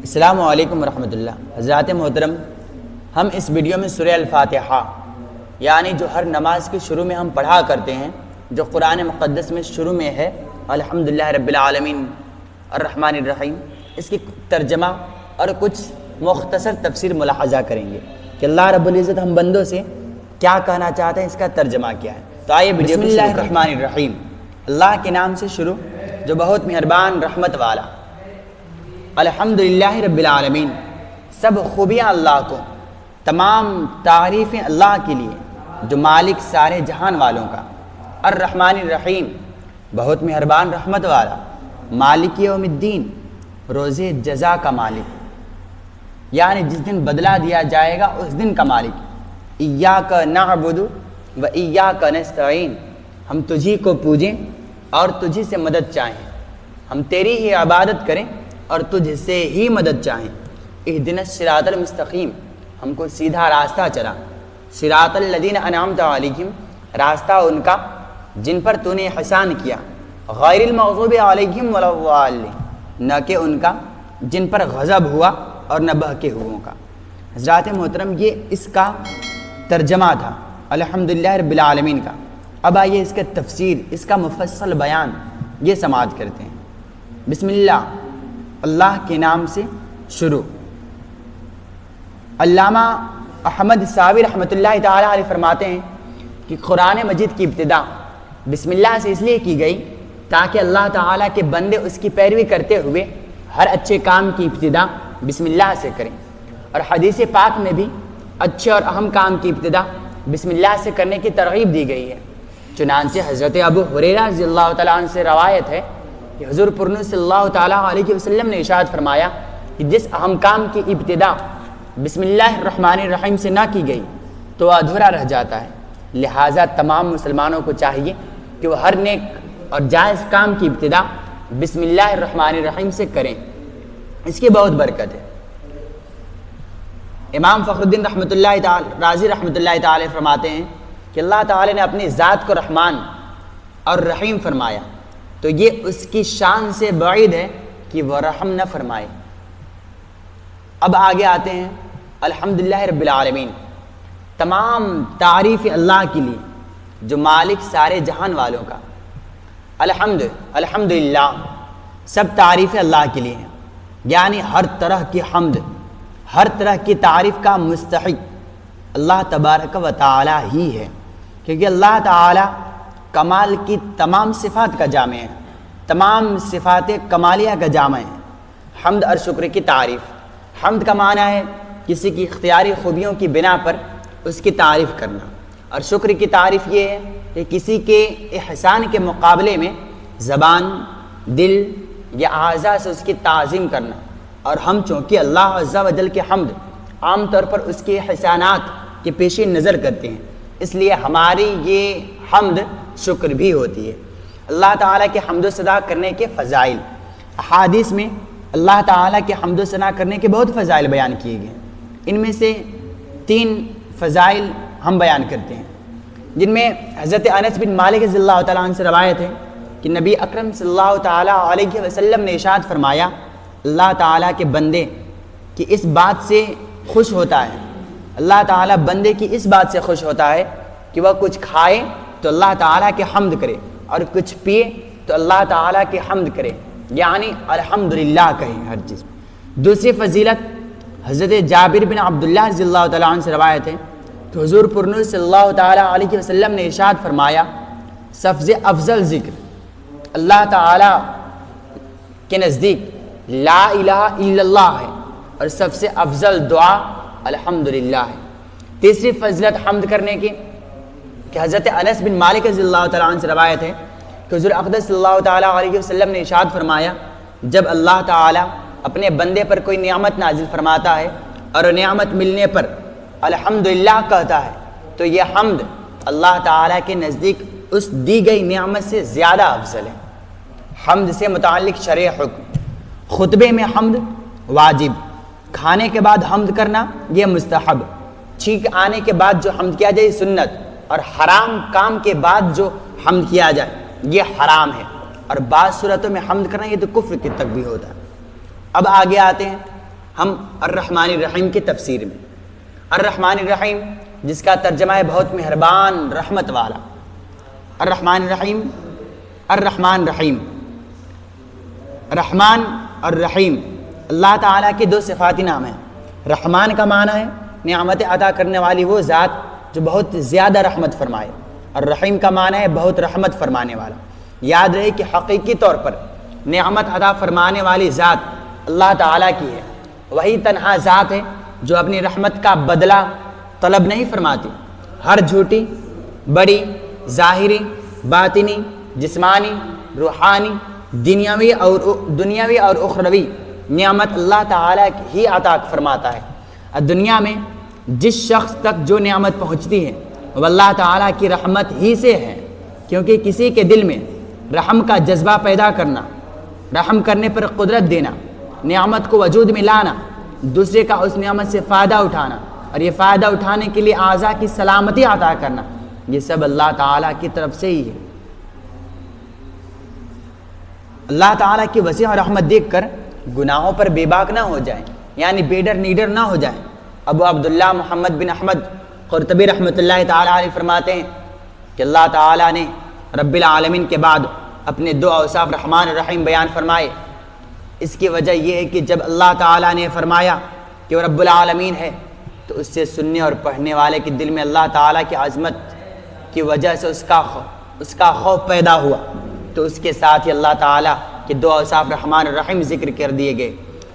السلام علیکم ورحمۃ اللہ۔ حضرات محترم، ہم اس ویڈیو میں سورہ الفاتحہ یعنی جو ہر نماز کے شروع میں ہم پڑھا کرتے ہیں، جو قرآن مقدس میں شروع میں ہے الحمدللہ رب العالمین الرحمن الرحیم، اس کی ترجمہ اور کچھ مختصر تفسیر ملاحظہ کریں گے کہ اللہ رب العزت ہم بندوں سے کیا کہنا چاہتے ہیں، اس کا ترجمہ کیا ہے۔ تو آئیے بسم اللہ الرحمن الرحیم، اللہ کے نام سے شروع جو بہت مہربان رحمت والا۔ الحمدللہ رب العالمین، سب خوبیاں اللہ کو، تمام تعریفیں اللہ کے لیے جو مالک سارے جہان والوں کا۔ الرحمن الرحیم، بہت مہربان رحمت والا۔ مالک یوم الدین، روز جزا کا مالک، یعنی جس دن بدلہ دیا جائے گا اس دن کا مالک۔ ایاک نعبد و ایاک نستعین، ہم تجھی کو پوجیں اور تجھی سے مدد چاہیں، ہم تیری ہی عبادت کریں اور تجھ سے ہی مدد چاہیں۔ اہدنا الصراط المستقیم، ہم کو سیدھا راستہ چلا۔ صراط الذین انعمت علیہم، راستہ ان کا جن پر تو نے احسان کیا۔ غیر المغضوب علیہم ولا الضالین، نہ کہ ان کا جن پر غضب ہوا اور نہ بہکے ہوئوں کا۔ حضرات محترم، یہ اس کا ترجمہ تھا الحمدللہ رب العالمین کا۔ اب آئیے اس کا تفسیر، اس کا مفصل بیان یہ سماعت کرتے ہیں۔ بسم اللہ، اللہ کے نام سے شروع۔ علامہ احمد صابر رحمۃ اللہ تعالیٰ علیہ فرماتے ہیں کہ قرآن مجید کی ابتدا بسم اللہ سے اس لیے کی گئی تاکہ اللہ تعالیٰ کے بندے اس کی پیروی کرتے ہوئے ہر اچھے کام کی ابتدا بسم اللہ سے کریں، اور حدیث پاک میں بھی اچھے اور اہم کام کی ابتدا بسم اللہ سے کرنے کی ترغیب دی گئی ہے۔ چنانچہ حضرت ابو ہریرہ رضی اللہ تعالیٰ عنہ سے روایت ہے کہ حضور پرنور صلی اللہ تعالیٰ علیہ وسلم نے ارشاد فرمایا کہ جس اہم کام کی ابتدا بسم اللہ الرحمن الرحیم سے نہ کی گئی تو وہ ادھورا رہ جاتا ہے۔ لہٰذا تمام مسلمانوں کو چاہیے کہ وہ ہر نیک اور جائز کام کی ابتدا بسم اللہ الرحمن الرحیم سے کریں، اس کی بہت برکت ہے۔ امام فخر الدین رحمۃ اللہ تعالی رازی رحمۃ اللہ تعالی فرماتے ہیں کہ اللہ تعالی نے اپنی ذات کو رحمان اور رحیم فرمایا تو یہ اس کی شان سے بعید ہے کہ وہ رحم نہ فرمائے۔ اب آگے آتے ہیں الحمدللہ رب العالمین، تمام تعریف اللہ کے لیے جو مالک سارے جہان والوں کا۔ الحمدللہ، سب تعریف اللہ کے لیے ہیں، یعنی ہر طرح کی حمد، ہر طرح کی تعریف کا مستحق اللہ تبارک و تعالی ہی ہے، کیونکہ اللہ تعالی کمال کی تمام صفات کا جامع ہے، تمام صفات کمالیہ کا جامع ہے۔ حمد اور شکر کی تعریف، حمد کا معنی ہے کسی کی اختیاری خوبیوں کی بنا پر اس کی تعریف کرنا، اور شکر کی تعریف یہ ہے کہ کسی کے احسان کے مقابلے میں زبان، دل یا اعضاء سے اس کی تعظیم کرنا۔ اور ہم چونکہ اللہ عز و جل کے حمد عام طور پر اس کے احسانات کے پیش نظر کرتے ہیں، اس لیے ہماری یہ حمد شکر بھی ہوتی ہے۔ اللہ تعالیٰ کے حمد و ثنا کرنے کے فضائل، احادیث میں اللہ تعالیٰ کے حمد و ثنا کرنے کے بہت فضائل بیان کیے گئے، ان میں سے 3 فضائل ہم بیان کرتے ہیں، جن میں حضرت انس بن مالک رضی اللہ تعالیٰ عنہ سے روایت ہے کہ نبی اکرم صلی اللہ تعالیٰ علیہ وسلم نے ارشاد فرمایا، اللہ تعالیٰ کے بندے کی اس بات سے خوش ہوتا ہے، اللہ تعالیٰ بندے کی اس بات سے خوش ہوتا ہے کہ وہ کچھ کھائے تو اللہ تعالیٰ کے حمد کرے اور کچھ پیے تو اللہ تعالیٰ کے حمد کرے، یعنی الحمدللہ کہیں ہر چیز۔ دوسری فضیلت حضرت جابر بن عبداللہ رضی اللہ تعالیٰ عنہ سے روایت ہے کہ حضور پرنور صلی اللہ تعالیٰ علیہ وسلم نے ارشاد فرمایا، سب سے افضل ذکر اللہ تعالیٰ کے نزدیک لا الہ الا اللہ ہے، اور سب سے افضل دعا الحمدللہ ہے۔ تیسری فضیلت حمد کرنے کی کہ حضرت انس بن مالک رضی اللہ تعالیٰ عنہ سے روایت ہے کہ حضور اقدس صلی اللہ تعالیٰ علیہ وسلم نے ارشاد فرمایا، جب اللہ تعالیٰ اپنے بندے پر کوئی نعمت نازل فرماتا ہے اور نعمت ملنے پر الحمدللہ کہتا ہے تو یہ حمد اللہ تعالیٰ کے نزدیک اس دی گئی نعمت سے زیادہ افضل ہے۔ حمد سے متعلق شرعی حکم، خطبے میں حمد واجب، کھانے کے بعد حمد کرنا یہ مستحب، چھینک آنے کے بعد جو حمد کیا جائے سنت، اور حرام کام کے بعد جو حمد کیا جائے یہ حرام ہے، اور بعض صورتوں میں حمد کرنا یہ تو کفر کی تک بھی ہوتا ہے۔ اب آگے آتے ہیں ہم الرحمن الرحیم کی تفسیر میں الرحمن الرحیم جس کا ترجمہ ہے بہت مہربان رحمت والا، الرحمن الرحیم، الرحمن رحیم، رحمان اور رحیم اللہ تعالیٰ کے دو صفاتی نام ہیں۔ رحمان کا معنی ہے نعمت عطا کرنے والی وہ ذات جو بہت زیادہ رحمت فرمائے، اور رحیم کا معنی ہے بہت رحمت فرمانے والا۔ یاد رہے کہ حقیقی طور پر نعمت عطا فرمانے والی ذات اللہ تعالیٰ کی ہے، وہی تنہا ذات ہے جو اپنی رحمت کا بدلہ طلب نہیں فرماتی۔ ہر جھوٹی، بڑی، ظاہری، باطنی، جسمانی، روحانی، دنیاوی اور اخروی نعمت اللہ تعالیٰ ہی عطا فرماتا ہے۔ دنیا میں جس شخص تک جو نعمت پہنچتی ہے وہ اللہ تعالیٰ کی رحمت ہی سے ہے، کیونکہ کسی کے دل میں رحم کا جذبہ پیدا کرنا، رحم کرنے پر قدرت دینا، نعمت کو وجود میں لانا، دوسرے کا اس نعمت سے فائدہ اٹھانا اور یہ فائدہ اٹھانے کے لیے اعضاء کی سلامتی عطا کرنا، یہ سب اللہ تعالیٰ کی طرف سے ہی ہے۔ اللہ تعالیٰ کی وسیع رحمت دیکھ کر گناہوں پر بے باک نہ ہو جائیں، یعنی بے ڈر نیڈر نہ ہو جائیں۔ ابو عبداللہ محمد بن احمد قرطبی رحمۃ اللہ تعالیٰ علیہ فرماتے ہیں کہ اللہ تعالیٰ نے رب العالمین کے بعد اپنے دو اوصاف رحمان اور رحیم بیان فرمائے۔ اس کی وجہ یہ ہے کہ جب اللہ تعالیٰ نے فرمایا کہ وہ رب العالمین ہے تو اس سے سننے اور پڑھنے والے کے دل میں اللہ تعالیٰ کی عظمت کی وجہ سے اس کا خوف پیدا ہوا، تو اس کے ساتھ ہی اللہ تعالیٰ کے دو اوصاف رحمان اور رحیم ذکر کر دیے گئے،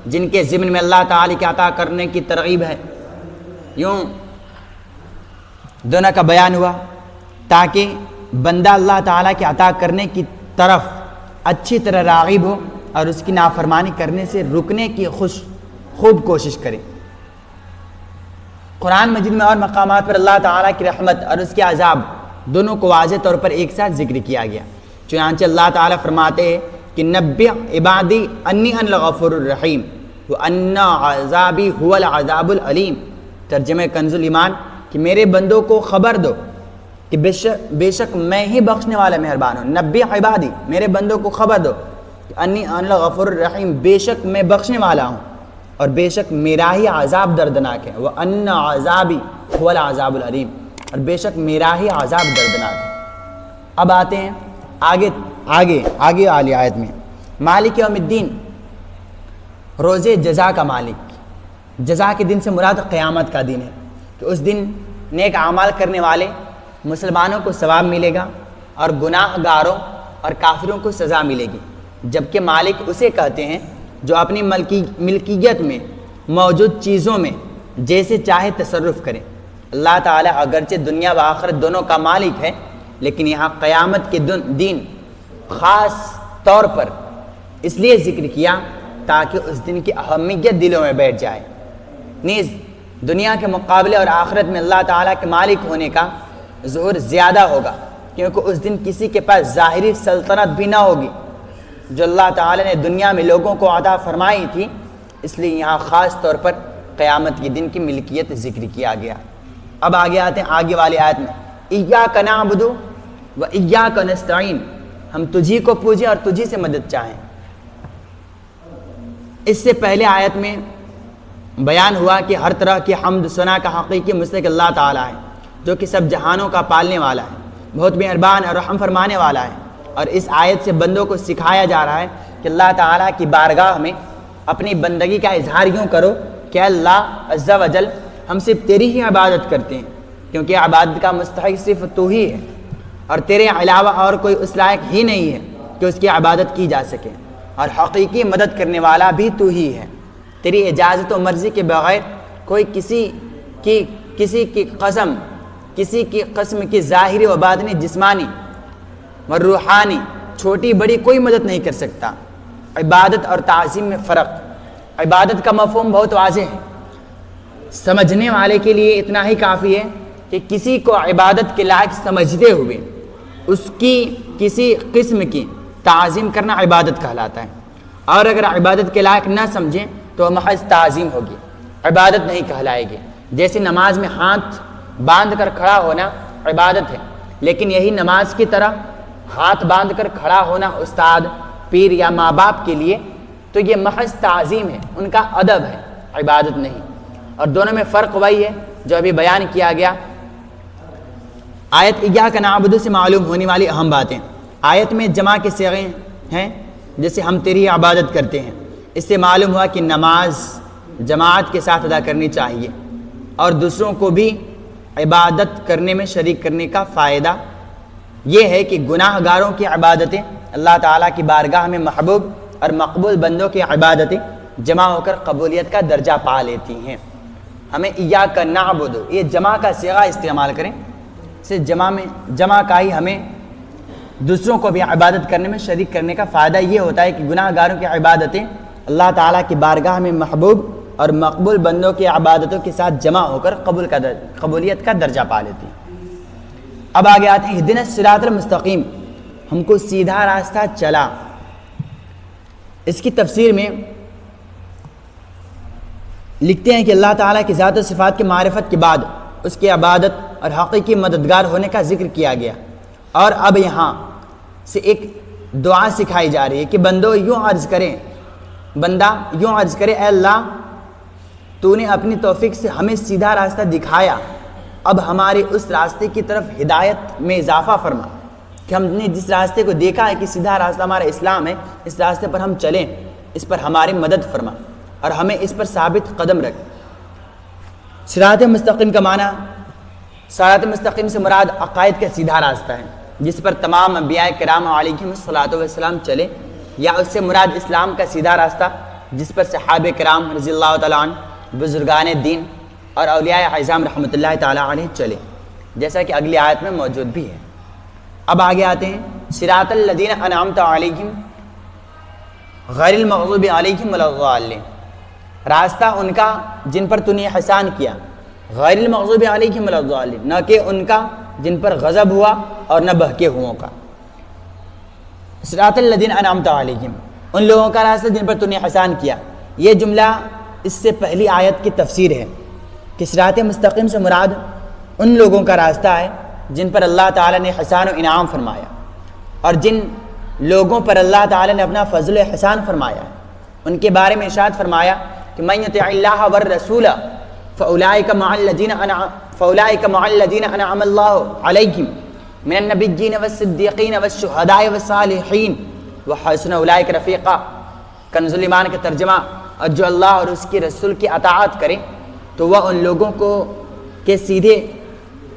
جن کے ضمن میں اللہ تعالیٰ کے عطا کرنے کی ترغیب ہے۔ یوں دونوں کا بیان ہوا تاکہ بندہ اللہ تعالیٰ کے عطا کرنے کی طرف اچھی طرح راغب ہو اور اس کی نافرمانی کرنے سے رکنے کی خوب کوشش کرے۔ قرآن مجید میں اور مقامات پر اللہ تعالیٰ کی رحمت اور اس کے عذاب دونوں کو واضح طور پر ایک ساتھ ذکر کیا گیا۔ چنانچہ اللہ تعالیٰ فرماتے ہیں کہ نبئ عبادی انی انا الغفور الرحیم وان عذابی هو العذاب العلیم۔ ترجمہ کنز الایمان کہ میرے بندوں کو خبر دو کہ بے شک میں ہی بخشنے والا مہربان ہوں۔ نبئ عبادی، میرے بندوں کو خبر دو کہ انی انا الغفور الرحیم، بے شک میں بخشنے والا ہوں اور بے شک میرا ہی عذاب دردناک ہے۔ وان عذابی هو العذاب العلیم، اور بے شک میرا ہی عذاب دردناک ہے۔ اب آتے ہیں آگے والی آیت میں، مالک یوم الدین، روز جزا کا مالک۔ جزا کے دن سے مراد قیامت کا دن ہے کہ اس دن نیک اعمال کرنے والے مسلمانوں کو ثواب ملے گا اور گناہ گاروں اور کافروں کو سزا ملے گی، جبکہ مالک اسے کہتے ہیں جو اپنی ملکیت میں موجود چیزوں میں جیسے چاہے تصرف کرے۔ اللہ تعالیٰ اگرچہ دنیا و آخرت دونوں کا مالک ہے، لیکن یہاں قیامت کے دن خاص طور پر اس لیے ذکر کیا تاکہ اس دن کی اہمیت دلوں میں بیٹھ جائے۔ نیز دنیا کے مقابلے اور آخرت میں اللہ تعالیٰ کے مالک ہونے کا ظہور زیادہ ہوگا، کیونکہ اس دن کسی کے پاس ظاہری سلطنت بھی نہ ہوگی جو اللہ تعالیٰ نے دنیا میں لوگوں کو عطا فرمائی تھی، اس لیے یہاں خاص طور پر قیامت کے دن کی ملکیت ذکر کیا گیا۔ اب آگے آتے ہیں آگے والی آیت میں، ایاک نعبد و ایاک نستعین، ہم تجھی کو پوجیں اور تجھی سے مدد چاہیں۔ اس سے پہلے آیت میں بیان ہوا کہ ہر طرح کی حمد ثنا کا حقیقی مستحق اللہ تعالیٰ ہے، جو کہ سب جہانوں کا پالنے والا ہے، بہت مہربان اور رحم فرمانے والا ہے۔ اور اس آیت سے بندوں کو سکھایا جا رہا ہے کہ اللہ تعالیٰ کی بارگاہ میں اپنی بندگی کا اظہار یوں کرو کہ اللہ عز و جل ہم صرف تیری ہی عبادت کرتے ہیں، کیونکہ عبادت کا مستحق صرف تو ہی ہے اور تیرے علاوہ اور کوئی اس لائق ہی نہیں ہے کہ اس کی عبادت کی جا سکے، اور حقیقی مدد کرنے والا بھی تو ہی ہے۔ تیری اجازت و مرضی کے بغیر کوئی کسی کی قسم کی ظاہری و باطنی، جسمانی و روحانی، چھوٹی بڑی کوئی مدد نہیں کر سکتا۔ عبادت اور تعظیم میں فرق۔ عبادت کا مفہوم بہت واضح ہے، سمجھنے والے کے لیے اتنا ہی کافی ہے کہ کسی کو عبادت کے لائق سمجھتے ہوئے اس کی کسی قسم کی تعظیم کرنا عبادت کہلاتا ہے، اور اگر عبادت کے لائق نہ سمجھیں تو محض تعظیم ہوگی، عبادت نہیں کہلائے گی۔ جیسے نماز میں ہاتھ باندھ کر کھڑا ہونا عبادت ہے، لیکن یہی نماز کی طرح ہاتھ باندھ کر کھڑا ہونا استاد، پیر یا ماں باپ کے لیے تو یہ محض تعظیم ہے، ان کا ادب ہے۔ عبادت نہیں۔ اور دونوں میں فرق وہی ہے جو ابھی بیان کیا گیا۔ آیت ایاک نعبد سے معلوم ہونے والی اہم باتیں، آیت میں جمع کے صیغے ہیں جیسے ہم تیری عبادت کرتے ہیں، اس سے معلوم ہوا کہ نماز جماعت کے ساتھ ادا کرنی چاہیے، اور دوسروں کو بھی عبادت کرنے میں شریک کرنے کا فائدہ یہ ہے کہ گناہ گاروں کی عبادتیں اللہ تعالیٰ کی بارگاہ میں محبوب اور مقبول بندوں کی عبادتیں جمع ہو کر قبولیت کا درجہ پا لیتی ہیں۔ ہمیں ایاک نعبد، یہ جمع کا صیغہ استعمال کریں، سے جمع کا ہی ہمیں دوسروں کو بھی عبادت کرنے میں شریک کرنے کا فائدہ یہ ہوتا ہے کہ گناہ گاروں کی عبادتیں اللہ تعالیٰ کی بارگاہ میں محبوب اور مقبول بندوں کی عبادتوں کے ساتھ جمع ہو کر قبولیت کا درجہ پا لیتی ہیں۔ اب آگے آتے ہیں اہدنا الصراط المستقیم، ہم کو سیدھا راستہ چلا۔ اس کی تفسیر میں لکھتے ہیں کہ اللہ تعالیٰ کی ذات و صفات کی معرفت کے بعد اس کی عبادت اور حقیقی مددگار ہونے کا ذکر کیا گیا، اور اب یہاں سے ایک دعا سکھائی جا رہی ہے کہ بندہ یوں عرض کرے اے اللہ تو نے اپنی توفیق سے ہمیں سیدھا راستہ دکھایا، اب ہمارے اس راستے کی طرف ہدایت میں اضافہ فرما، کہ ہم نے جس راستے کو دیکھا ہے کہ سیدھا راستہ ہمارا اسلام ہے، اس راستے پر ہم چلیں، اس پر ہماری مدد فرما اور ہمیں اس پر ثابت قدم رکھ۔ صراط مستقیم کا معنی، صراط مستقیم سے مراد عقائد کا سیدھا راستہ ہے جس پر تمام انبیاء کرام علیہم الصلوۃ والسلام چلے، یا اس سے مراد اسلام کا سیدھا راستہ جس پر صحابہ کرام رضی اللہ تعالیٰ عنہ، بزرگان دین اور اولیاء اعظام رحمۃ اللہ تعالیٰ علیہ چلے، جیسا کہ اگلی آیت میں موجود بھی ہے۔ اب آگے آتے ہیں صراط الذین انعمت علیہم غیر المغضوب علیہم ولا الضالین، راستہ ان کا جن پر تو نے احسان کیا، غیر المغضوب علیہم ولا الضالین، نہ کہ ان کا جن پر غضب ہوا اور نہ بہکے ہووں کا۔ صراط الذین انعمت علیہم، ان لوگوں کا راستہ جن پر تو نے احسان کیا، یہ جملہ اس سے پہلی آیت کی تفسیر ہے کہ صراط مستقیم سے مراد ان لوگوں کا راستہ ہے جن پر اللہ تعالیٰ نے احسان و انعام فرمایا، اور جن لوگوں پر اللہ تعالیٰ نے اپنا فضل و احسان فرمایا ہے، ان کے بارے میں ارشاد فرمایا کہ من یطع اللہ والرسول فاولئک مع الذین انعم اللہ علیہم من النبیین والصدیقین والشہداء والصالحین وحسن اولئک رفیقا۔ کنز الایمان کا ترجمہ، اور جو اللہ اور اس کے رسول کی اطاعت کرے تو وہ ان لوگوں کے سیدھے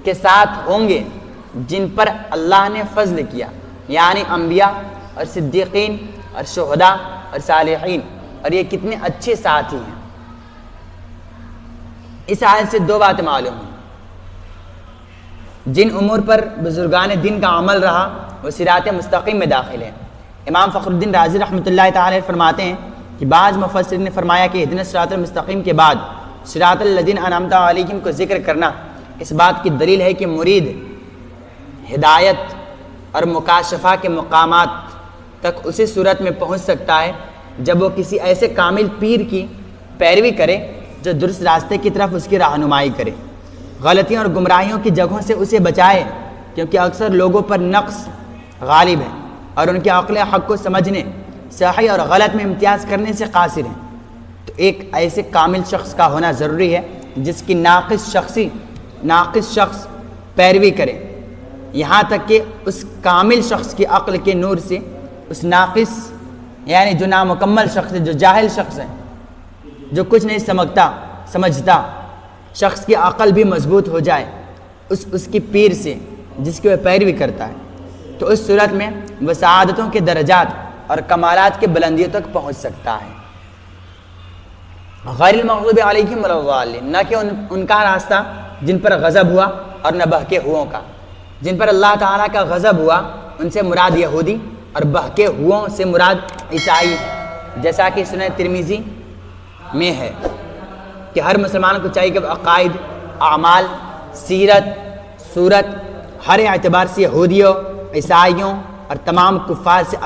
کے ساتھ ہوں گے جن پر اللہ نے فضل کیا، یعنی انبیاء اور صدیقین اور شہداء اور صالحین، اور یہ کتنے اچھے ساتھی ہیں۔ اس آیت سے دو باتیں معلوم ہیں، جن امور پر بزرگان دین کا عمل رہا وہ صراط مستقیم میں داخل ہے۔ امام فخر الدین رازی رحمۃ اللہ تعالی فرماتے ہیں کہ بعض مفسرین نے فرمایا کہ اہدنا الصراط المستقیم کے بعد صراط الذین انعمت علیہم کو ذکر کرنا اس بات کی دلیل ہے کہ مرید ہدایت اور مکاشفہ کے مقامات تک اسی صورت میں پہنچ سکتا ہے جب وہ کسی ایسے کامل پیر کی پیروی کرے جو درست راستے کی طرف اس کی رہنمائی کرے، غلطیوں اور گمراہیوں کی جگہوں سے اسے بچائے، کیونکہ اکثر لوگوں پر نقص غالب ہے اور ان کے عقل حق کو سمجھنے، صحیح اور غلط میں امتیاز کرنے سے قاصر ہیں۔ تو ایک ایسے کامل شخص کا ہونا ضروری ہے جس کی ناقص شخص پیروی کرے، یہاں تک کہ اس کامل شخص کی عقل کے نور سے اس ناقص یعنی جو نامکمل شخص ہے، جو جاہل شخص ہے، جو کچھ نہیں سمجھتا شخص کی عقل بھی مضبوط ہو جائے اس کی پیر سے جس کی وہ پیروی کرتا ہے، تو اس صورت میں وہ سعادتوں کے درجات اور کمالات کے بلندیوں تک پہنچ سکتا ہے۔ غیر المغضوب علیہم ولا الضالین، نہ کہ ان کا راستہ جن پر غضب ہوا اور نہ بہکے ہووں کا۔ جن پر اللہ تعالیٰ کا غضب ہوا ان سے مراد یہودی اور بہکے ہووں سے مراد عیسائی، جیسا کہ سنن ترمذی میں ہے کہ ہر مسلمان کو چاہیے کہ عقائد، اعمال، سیرت، صورت ہر اعتبار سے یہودیوں، عیسائیوں اور تمام کفار سے